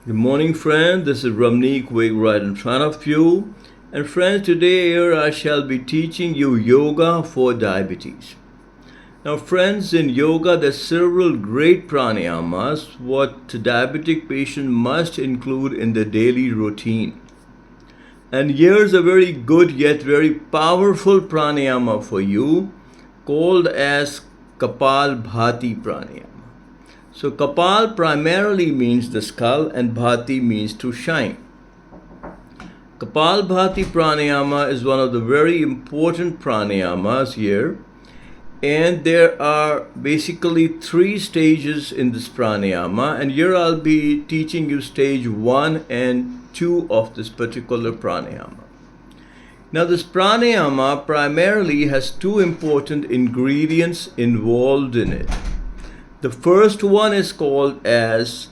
Good morning, friends. This is Ramneek right in front of you. And friends, today here I shall be teaching you yoga for diabetes. Now, friends, in yoga there's several great pranayamas what diabetic patient must include in their daily routine. And here's a very good yet very powerful pranayama for you called as Kapalbhati pranayama. So Kapal primarily means the skull and Bhati means to shine. Kapalbhati pranayama is one of the very important pranayamas here, and there are basically 3 stages in this pranayama, and here I'll be teaching you stage 1 and 2 of this particular pranayama. Now this pranayama primarily has 2 important ingredients involved in it. The first one is called as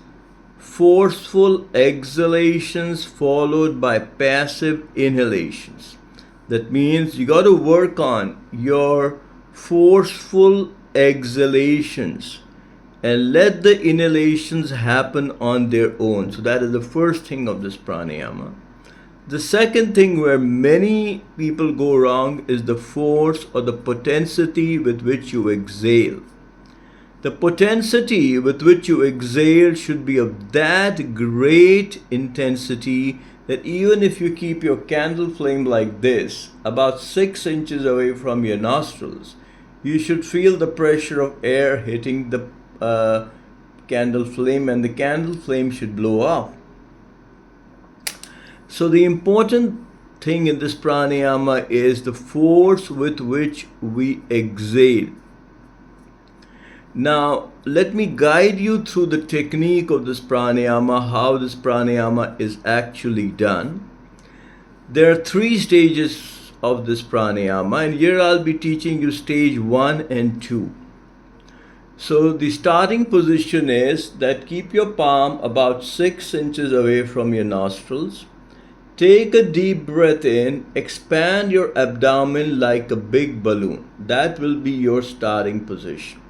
forceful exhalations followed by passive inhalations. That means you got to work on your forceful exhalations and let the inhalations happen on their own. So that is the first thing of this pranayama. The second thing where many people go wrong is the force or the potensity with which you exhale. The potensity with which you exhale should be of that great intensity that even if you keep your candle flame like this, about 6 inches away from your nostrils, you should feel the pressure of air hitting the candle flame, and the candle flame should blow off. So the important thing in this pranayama is the force with which we exhale. Now, let me guide you through the technique of this pranayama, how this pranayama is actually done. There are 3 stages of this pranayama, and here I'll be teaching you stage 1 and 2. So the starting position is that keep your palm about 6 inches away from your nostrils. Take a deep breath in, expand your abdomen like a big balloon. That will be your starting position.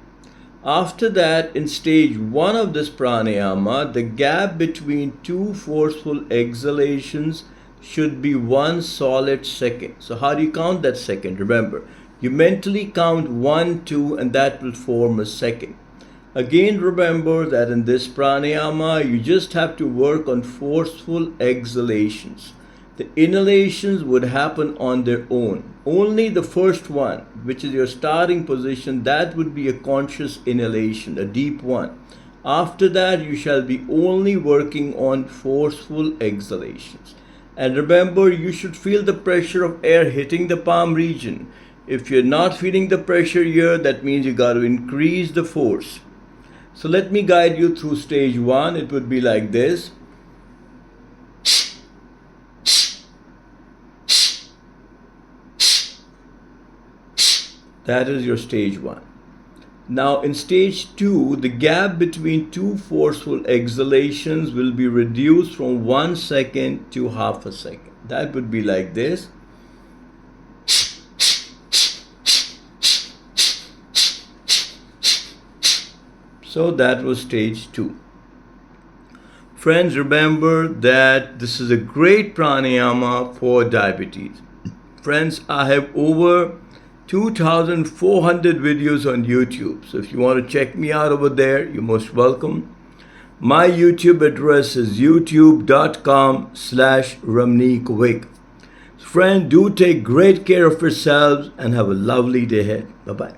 After that, in stage 1 of this pranayama, the gap between 2 forceful exhalations should be 1 solid second. So how do you count that second? Remember, you mentally count 1, 2, and that will form a second. Again, remember that in this pranayama, you just have to work on forceful exhalations. The inhalations would happen on their own. Only the first one, which is your starting position, that would be a conscious inhalation, a deep one. After that, you shall be only working on forceful exhalations. And remember, you should feel the pressure of air hitting the palm region. If you're not feeling the pressure here, that means you got to increase the force. So let me guide you through stage 1. It would be like this. That is your stage 1. Now in stage 2, the gap between 2 forceful exhalations will be reduced from 1 second to half a second. That would be like this. So that was stage 2. Friends, remember that this is a great pranayama for diabetes. Friends, I have over 2,400 videos on YouTube. So if you want to check me out over there, you're most welcome. My YouTube address is youtube.com/Ramneek. Friend, do take great care of yourselves and have a lovely day ahead. Bye-bye.